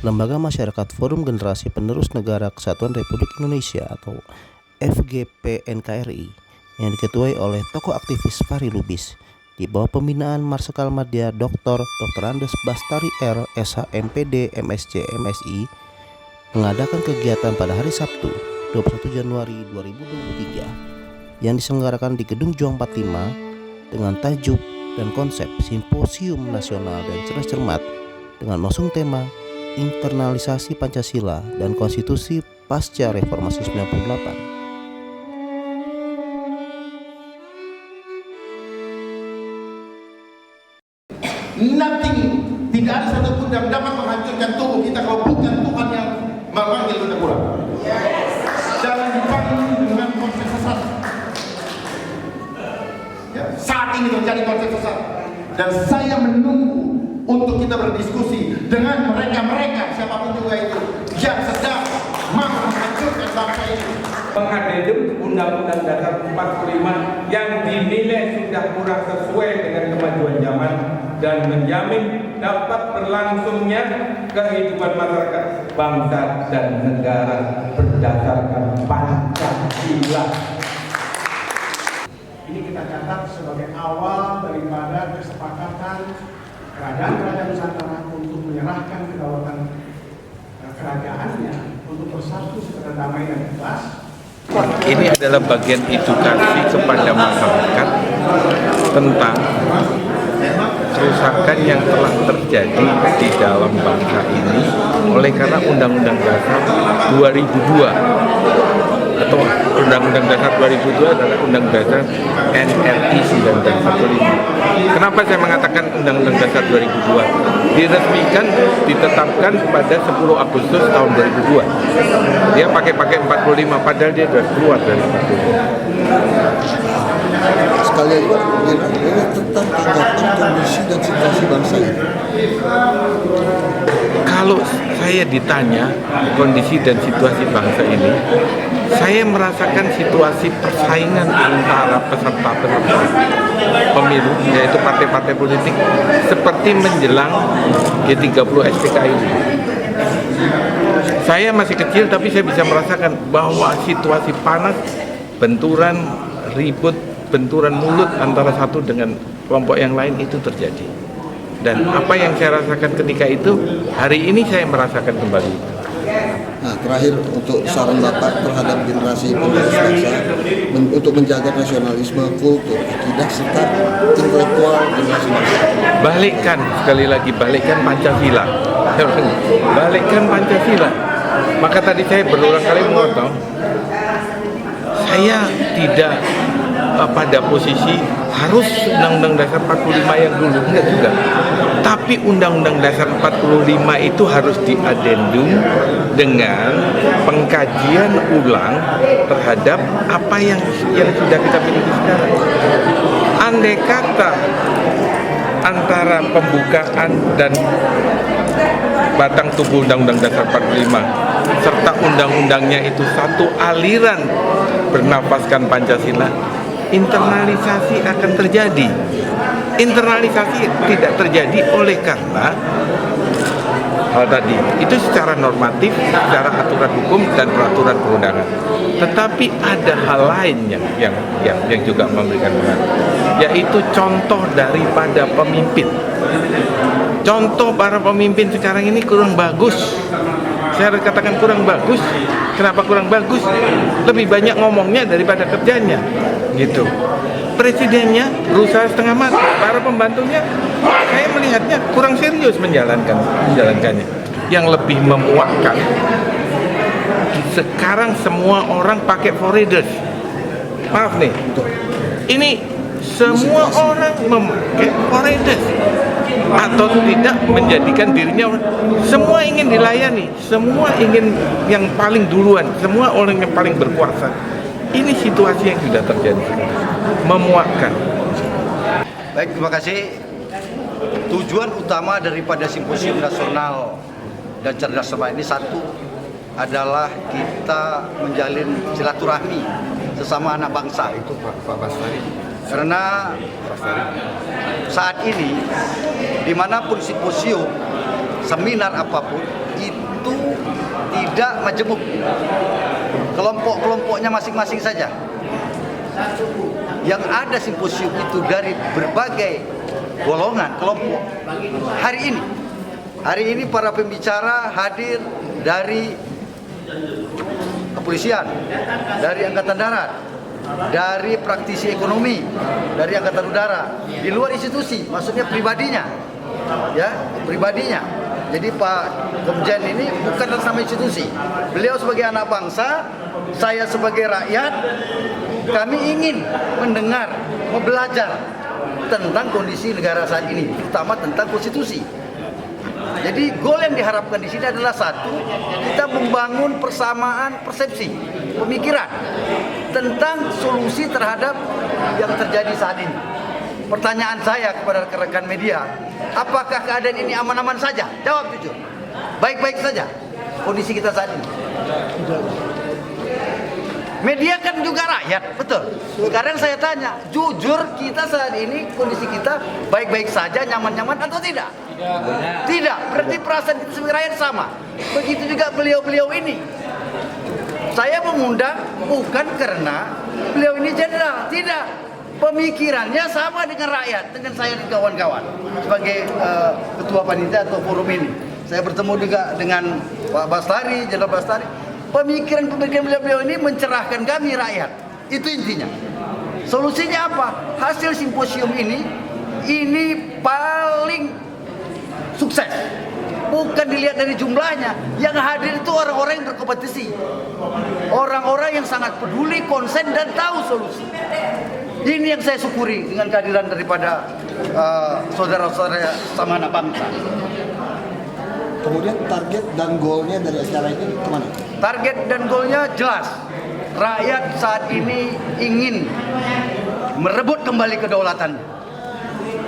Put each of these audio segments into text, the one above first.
Lembaga Masyarakat Forum Generasi Penerus Negara Kesatuan Republik Indonesia atau FGP NKRI yang diketuai oleh tokoh aktivis Fahri Lubis di bawah pembinaan Marsikal Madya Dr. Andes Bastari R. SH MPD MSc MSI mengadakan kegiatan pada hari Sabtu 21 Januari 2023 yang diselenggarakan di Gedung Juang 45 dengan tajuk dan konsep Simposium Nasional dan Cerdas Cermat dengan mengusung tema internalisasi Pancasila dan Konstitusi pasca Reformasi 98. Nothing, tidak ada satupun yang dapat menghancurkan tubuh kita kalau bukan Tuhan yang memanggil kita pulang. Jangan dipanggil dengan konsep sesat. Ya, saat ini terjadi konsep sesat, dan saya menunggu untuk kita berdiskusi dengan mereka siapapun juga itu yang sedang mau menghancurkan bangsa ini. Mengadendum Undang-Undang Dasar 45 yang dinilai sudah kurang sesuai dengan kemajuan zaman dan menjamin dapat berlangsungnya kehidupan masyarakat bangsa dan negara berdasarkan Pancasila. Ini kita catat sebagai awal daripada kesepakatan kerajaan Nusantara untuk menyerahkan kedaulatan kerajaannya untuk bersatu secara damai dan ikhlas. Ini adalah bagian edukasi kepada masyarakat tentang kerusakan yang telah terjadi di dalam bangsa ini oleh karena Undang-Undang Dasar 2002 atau Undang-Undang Dasar 2002 adalah Undang Dasar NRI 1945. Kenapa saya mengatakan Undang-Undang Dasar 2002? Diresmikan, ditetapkan pada 10 Agustus tahun 2002. Dia pakai 45, padahal dia sudah keluar dari 45. Sekali lagi ini tentang tanggapan kondisi dan situasi bangsa ini. Kalau saya ditanya kondisi dan situasi bangsa ini, saya merasakan situasi persaingan antara peserta-peserta pemilu, yaitu partai-partai politik, seperti menjelang G30 SPKI. Saya masih kecil, tapi saya bisa merasakan bahwa situasi panas, benturan, ribut, benturan mulut antara satu dengan kelompok yang lain itu terjadi. Dan apa yang saya rasakan ketika itu, hari ini saya merasakan kembali itu. Nah, terakhir untuk saran Bapak terhadap generasi penerus bangsa untuk menjaga nasionalisme, kultur, akidah, serta intelektual generasi bangsa. Balikkan, sekali lagi, balikkan Pancasila. Balikkan Pancasila. Maka tadi saya berulang kali mengatakan, saya tidak pada posisi harus Undang-Undang Dasar 45 yang dulu, enggak juga. Tapi Undang-Undang Dasar 45 itu harus diadendum dengan pengkajian ulang terhadap apa yang sudah kita miliki sekarang. Andai kata antara pembukaan dan batang tubuh Undang-Undang Dasar 45 serta undang-undangnya itu satu aliran bernafaskan Pancasila, internalisasi akan terjadi. Internalisasi tidak terjadi oleh karena hal tadi itu secara normatif, secara aturan hukum dan peraturan perundangan. Tetapi ada hal lain yang juga memberikan pengaruh, yaitu contoh daripada pemimpin. Contoh para pemimpin sekarang ini kurang bagus. Saya harus katakan kurang bagus. Kenapa kurang bagus? Lebih banyak ngomongnya daripada kerjanya, gitu. Presidennya berusaha setengah mati, para pembantunya saya melihatnya kurang serius menjalankannya. Yang lebih memuakkan, sekarang semua orang pakai foreigners. Maaf nih, ini semua orang memakai foreigners atau tidak menjadikan dirinya, semua ingin dilayani, semua ingin yang paling duluan, semua orang yang paling berkuasa. Ini situasi yang sudah terjadi, memuakkan. Baik, terima kasih. Tujuan utama daripada Simposium Nasional dan Cerdas Cermat ini satu adalah kita menjalin silaturahmi sesama anak bangsa. Itu Pak Bastari. Karena saat ini dimanapun simposium, seminar apapun, itu tidak majemuk, kelompok-kelompoknya masing-masing saja. Yang ada simposium itu dari berbagai golongan, kelompok. Hari ini para pembicara hadir dari kepolisian, dari Angkatan Darat, dari praktisi ekonomi, dari Angkatan Udara, di luar institusi, maksudnya pribadinya, ya, pribadinya. Jadi Pak Komjen ini bukan sama institusi. Beliau sebagai anak bangsa, saya sebagai rakyat, kami ingin mendengar, belajar tentang kondisi negara saat ini, terutama tentang konstitusi. Jadi goal yang diharapkan di sini adalah satu, kita membangun persamaan persepsi, pemikiran tentang solusi terhadap yang terjadi saat ini. Pertanyaan saya kepada rekan-rekan media, apakah keadaan ini aman-aman saja? Jawab jujur. Baik-baik saja kondisi kita saat ini. Media kan juga rakyat, betul. Sekarang saya tanya, jujur kita saat ini kondisi kita baik-baik saja, nyaman-nyaman atau tidak? Tidak. Berarti perasaan kita sebagai rakyat sama. Begitu juga beliau-beliau ini. Saya mengundang bukan karena beliau ini jenderal, tidak. Pemikirannya sama dengan rakyat, dengan saya dan kawan-kawan sebagai ketua panitia atau forum ini. Saya bertemu juga dengan Pak Bastari, Jenderal Bastari. Pemikiran-pemikiran beliau ini mencerahkan kami rakyat. Itu intinya. Solusinya apa? Hasil simposium ini paling sukses. Bukan dilihat dari jumlahnya. Yang hadir itu orang-orang yang berkompetisi. Orang-orang yang sangat peduli, konsen, dan tahu solusi. Ini yang saya syukuri dengan kehadiran daripada saudara-saudara sama anak bangsa. Kemudian target dan goalnya dari acara ini kemana? Target dan goalnya jelas. Rakyat saat ini ingin merebut kembali kedaulatannya.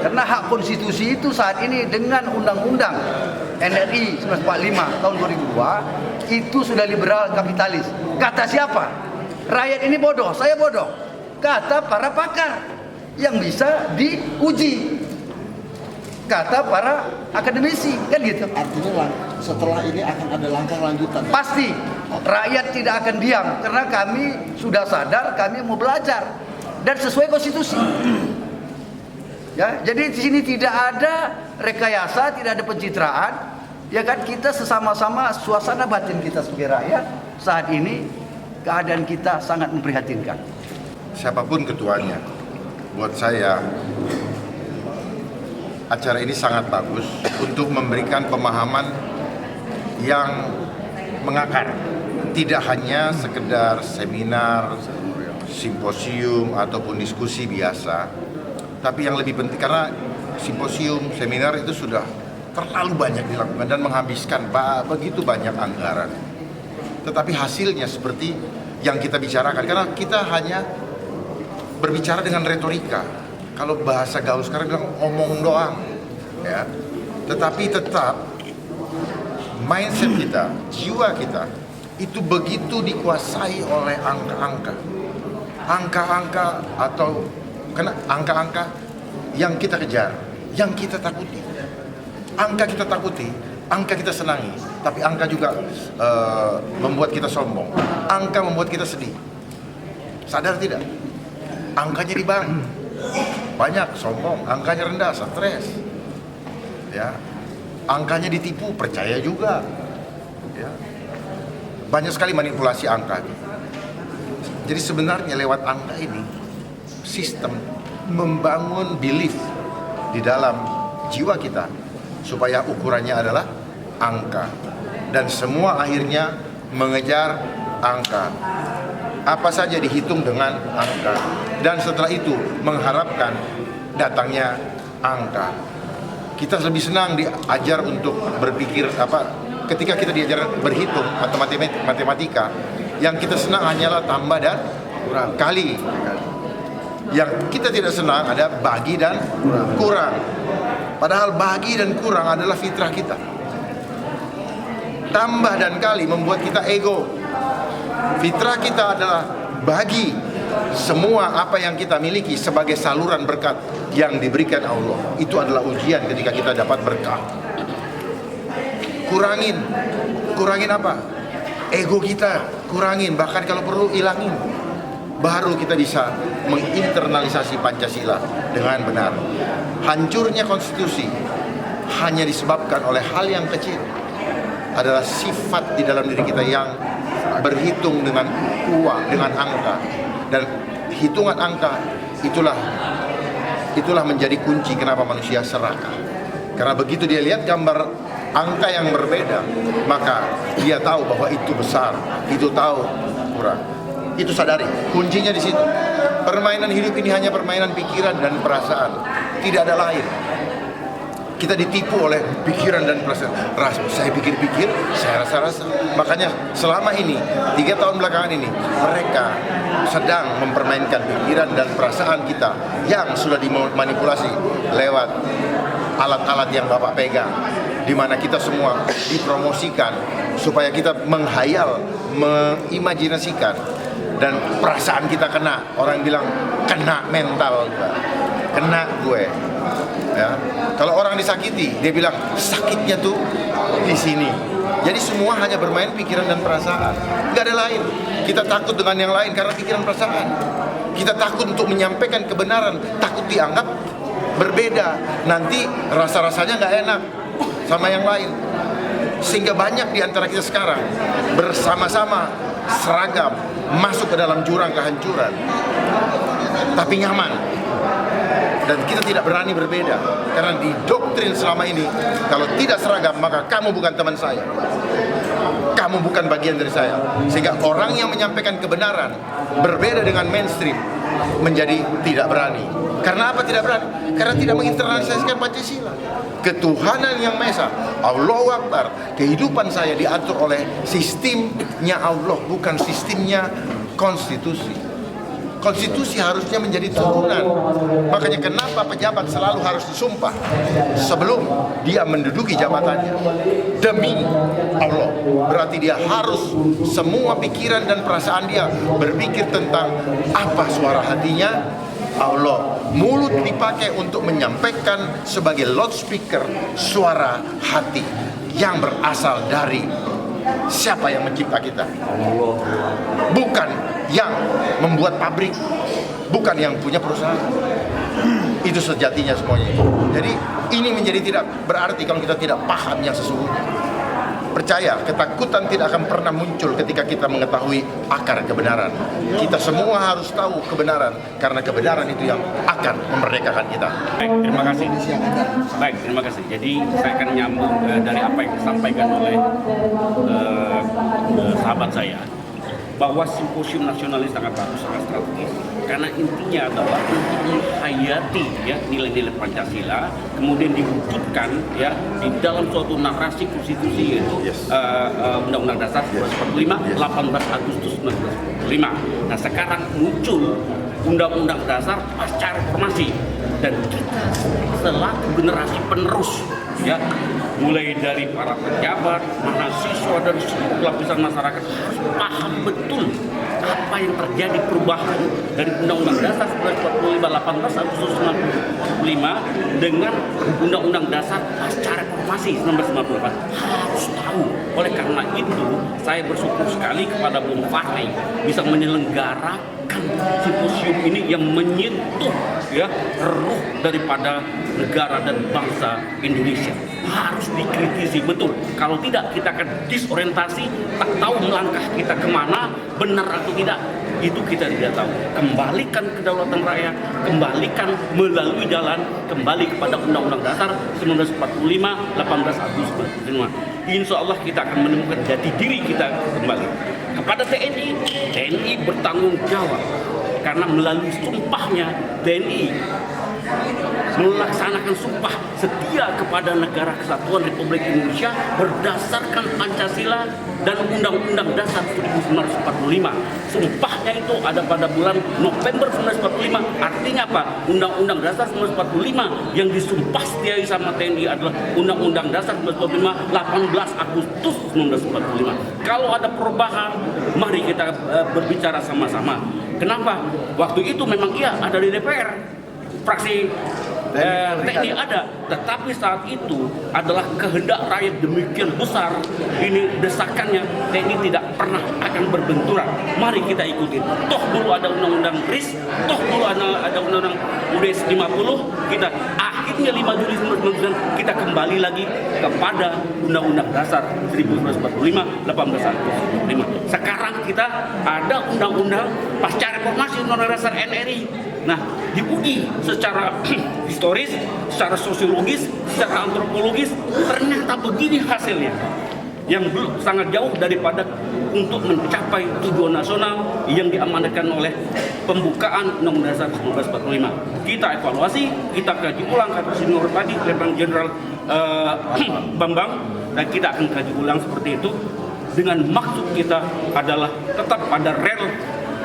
Karena hak konstitusi itu saat ini dengan Undang-Undang NRI 1945 tahun 2002 itu sudah liberal kapitalis. Kata siapa? Rakyat ini bodoh, saya bodoh. Kata para pakar yang bisa diuji. Kata para akademisi, kan gitu. Artinya setelah ini akan ada langkah lanjutan. Pasti rakyat tidak akan diam karena kami sudah sadar kami mau belajar dan sesuai konstitusi. Ya, jadi di sini tidak ada rekayasa, tidak ada pencitraan. Ya kan, kita sesama-sama suasana batin kita sebagai rakyat saat ini keadaan kita sangat memprihatinkan. Siapapun ketuanya, buat saya acara ini sangat bagus untuk memberikan pemahaman yang mengakar, tidak hanya sekedar seminar, simposium ataupun diskusi biasa, tapi yang lebih penting karena simposium, seminar itu sudah terlalu banyak dilakukan dan menghabiskan begitu banyak anggaran. Tetapi hasilnya seperti yang kita bicarakan, karena kita hanya berbicara dengan retorika. Kalau bahasa gaul sekarang bilang omong doang, ya. Tetapi tetap mindset kita, jiwa kita itu begitu dikuasai oleh angka-angka atau karena angka-angka yang kita kejar, yang kita takuti. Angka kita takuti, angka kita senangi, tapi angka juga membuat kita sombong. Angka membuat kita sedih. Sadar tidak? Angkanya di bank banyak sombong, angkanya rendah stres, ya, angkanya ditipu percaya juga, ya, banyak sekali manipulasi angka. Jadi sebenarnya lewat angka ini sistem membangun belief di dalam jiwa kita supaya ukurannya adalah angka dan semua akhirnya mengejar angka. Apa saja dihitung dengan angka dan setelah itu mengharapkan datangnya angka. Kita lebih senang diajar untuk berpikir ketika kita diajar berhitung atau matematika, yang kita senang hanyalah tambah dan kali. Yang kita tidak senang ada bagi dan kurang. Padahal bagi dan kurang adalah fitrah kita. Tambah dan kali membuat kita ego. Fitrah kita adalah bagi semua apa yang kita miliki sebagai saluran berkat yang diberikan Allah. Itu adalah ujian ketika kita dapat berkah. kurangin apa? Ego kita, kurangin, bahkan kalau perlu hilangin. Baru kita bisa menginternalisasi Pancasila dengan benar. Hancurnya konstitusi hanya disebabkan oleh hal yang kecil, adalah sifat di dalam diri kita yang berhitung dengan uang, dengan angka. Dan hitungan angka itulah menjadi kunci kenapa manusia serakah. Karena begitu dia lihat gambar angka yang berbeda, maka dia tahu bahwa itu besar, itu tahu kurang. Itu sadari, kuncinya di situ. Permainan hidup ini hanya permainan pikiran dan perasaan, tidak ada lain. Kita ditipu oleh pikiran dan perasaan. Saya pikir-pikir, saya rasa-rasa. Makanya selama ini, 3 tahun belakangan ini, mereka sedang mempermainkan pikiran dan perasaan kita yang sudah dimanipulasi lewat alat-alat yang Bapak pegang, di mana kita semua dipromosikan supaya kita menghayal, mengimajinasikan, dan perasaan kita kena. Orang bilang kena mental gue, kena gue. Ya. Kalau orang disakiti, dia bilang sakitnya tuh di sini. Jadi semua hanya bermain pikiran dan perasaan, nggak ada lain. Kita takut dengan yang lain karena pikiran perasaan. Kita takut untuk menyampaikan kebenaran, takut dianggap berbeda. Nanti rasa-rasanya nggak enak sama yang lain. Sehingga banyak di antara kita sekarang bersama-sama seragam masuk ke dalam jurang kehancuran, tapi nyaman. Dan kita tidak berani berbeda karena didoktrin selama ini, kalau tidak seragam maka kamu bukan teman saya, kamu bukan bagian dari saya. Sehingga orang yang menyampaikan kebenaran berbeda dengan mainstream menjadi tidak berani. Karena apa tidak berani? Karena tidak menginternalisasikan Pancasila, ketuhanan yang Maha Esa, Allahu Akbar. Kehidupan saya diatur oleh sistemnya Allah, bukan sistemnya konstitusi. Konstitusi harusnya menjadi turunan. Makanya kenapa pejabat selalu harus disumpah sebelum dia menduduki jabatannya. Demi Allah. Berarti dia harus semua pikiran dan perasaan dia berpikir tentang apa suara hatinya Allah. Mulut dipakai untuk menyampaikan sebagai loudspeaker suara hati yang berasal dari siapa yang mencipta kita? Allah. Bukan yang membuat pabrik, bukan yang punya perusahaan. Itu sejatinya semuanya. Jadi ini menjadi tidak berarti kalau kita tidak paham yang sesungguhnya. Percaya, ketakutan tidak akan pernah muncul ketika kita mengetahui akar kebenaran. Kita semua harus tahu kebenaran, karena kebenaran itu yang akan memerdekakan kita. Baik, terima kasih. Baik, terima kasih. Jadi saya akan nyambung dari apa yang disampaikan oleh sahabat saya, bahwa simposium nasionalis sangat bagus, sangat strategis. Karena intinya adalah untuk menghayati ya nilai-nilai Pancasila, kemudian diwujudkan ya di dalam suatu narasi konstitusi, yaitu Undang-Undang Dasar 1945, 18 Agustus 1945. Nah sekarang muncul Undang-Undang Dasar pasca reformasi, dan kita selaku generasi penerus ya, mulai dari para pejabat, mahasiswa, dan seluruh lapisan masyarakat harus paham betul apa yang terjadi perubahan dari Undang-Undang Dasar 1945 18 Agustus 1945 dengan Undang-Undang Dasar pasca reformasi 1998. Harus tahu. Oleh karena itu saya bersyukur sekali kepada Bung Fahri bisa menyelenggarakan simposium ini yang menyentuh ya ruh daripada negara dan bangsa Indonesia. Harus dikritisi betul. Kalau tidak kita akan disorientasi, tak tahu melangkah kita kemana, benar atau tidak, itu kita tidak tahu. Kembalikan kedaulatan rakyat, kembalikan melalui jalan, kembali kepada Undang-Undang Dasar 1945 18 Agustus 1945. Insya Allah kita akan menemukan jati diri kita kembali. Kepada TNI bertanggung jawab, karena melalui sumpahnya TNI melaksanakan sumpah setia kepada negara kesatuan Republik Indonesia berdasarkan Pancasila dan Undang-Undang Dasar 1945. Sumpahnya itu ada pada bulan November 1945. Artinya apa? Undang-Undang Dasar 1945 yang disumpah setiai sama TNI adalah Undang-Undang Dasar 1945 18 Agustus 1945. Kalau ada perubahan, mari kita berbicara sama-sama. Kenapa? Waktu itu memang iya ada di DPR. Fraksi TNI ada, tetapi saat itu adalah kehendak rakyat demikian besar, ini desakannya TNI tidak pernah akan berbenturan. Mari kita ikutin. Toh dulu ada undang-undang RIS, toh dulu ada undang-undang UUD 50, kita akhirnya 5 Juli 1999 kita kembali lagi kepada Undang-Undang Dasar 1945, 18 Agustus 45. Sekarang kita ada undang-undang pasca reformasi Undang-Undang Dasar NRI. Nah, diuji secara historis, secara sosiologis, secara antropologis, ternyata begini hasilnya. Yang belum sangat jauh daripada untuk mencapai tujuan nasional yang diamanatkan oleh pembukaan Undang-Undang Dasar 1945. Kita evaluasi, kita kaji ulang kata senior tadi, Letnan Jenderal Bambang, dan kita akan kaji ulang seperti itu dengan maksud kita adalah tetap pada rel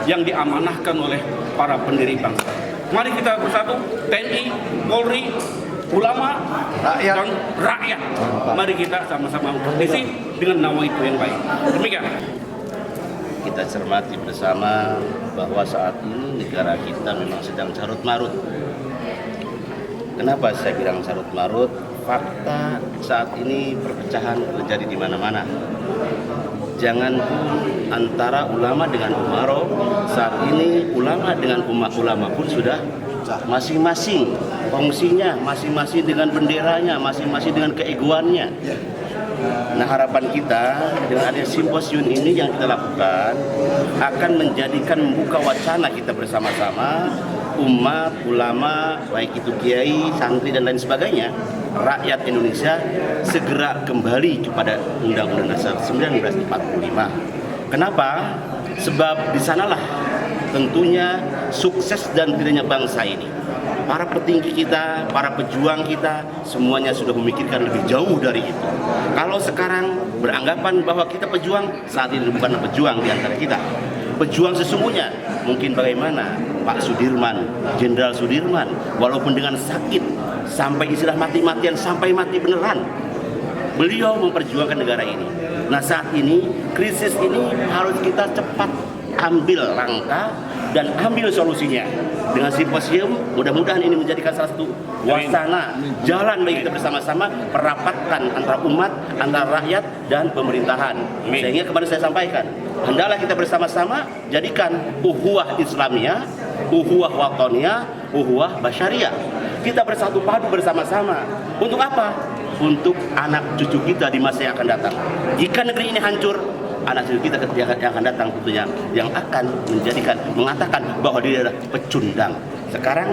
yang diamanahkan oleh para pendiri bangsa. Mari kita bersatu, TNI, Polri, ulama, dan rakyat. Mari kita sama-sama kompetisi dengan nama itu yang baik. Demikian. Kita cermati bersama bahwa saat ini negara kita memang sedang carut marut. Kenapa saya bilang carut marut? Fakta saat ini perpecahan terjadi di mana-mana. Jangan antara ulama dengan umaro, saat ini ulama dengan ulama pun sudah masing-masing fungsinya, masing-masing dengan benderanya, masing-masing dengan keegoannya. Nah, harapan kita dengan adanya simposium ini yang kita lakukan akan menjadikan membuka wacana kita bersama-sama, umat, ulama, baik itu kiai, santri dan lain sebagainya, rakyat Indonesia segera kembali kepada Undang-Undang Dasar 1945. Kenapa? Sebab di sanalah tentunya sukses dan tidaknya bangsa ini. Para petinggi kita, para pejuang kita, semuanya sudah memikirkan lebih jauh dari itu. Kalau sekarang beranggapan bahwa kita pejuang, saat ini bukan pejuang di antara kita. Pejuang sesungguhnya mungkin bagaimana Pak Sudirman, Jenderal Sudirman, walaupun dengan sakit, sampai istilah mati-matian, sampai mati beneran, beliau memperjuangkan negara ini. Nah, saat ini, krisis ini harus kita cepat ambil langkah dan ambil solusinya. Dengan simposium, mudah-mudahan ini menjadikan salah satu wacana jalan bagi kita bersama-sama merapatkan antara umat, antara rakyat dan pemerintahan. Sehingga kemarin saya sampaikan, hendaklah kita bersama-sama jadikan uhuwah Islamiyah, uhuwah watoniyah, uhuwah basyariah. Kita bersatu padu bersama-sama. Untuk apa? Untuk anak cucu kita di masa yang akan datang. Jika negeri ini hancur, anak cucu kita yang akan datang tentunya yang akan mengatakan bahwa dia adalah pecundang. Sekarang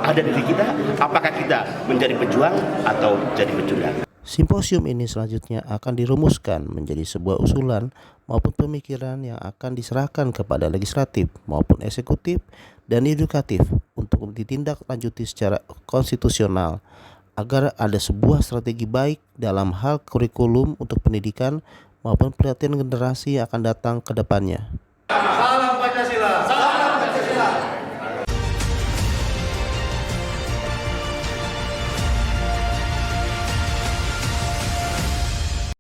ada diri kita, apakah kita menjadi pejuang atau jadi pecundang? Simposium ini selanjutnya akan dirumuskan menjadi sebuah usulan maupun pemikiran yang akan diserahkan kepada legislatif maupun eksekutif dan edukatif untuk ditindaklanjuti secara konstitusional agar ada sebuah strategi baik dalam hal kurikulum untuk pendidikan maupun pelatihan generasi yang akan datang ke depannya. Salam Pancasila.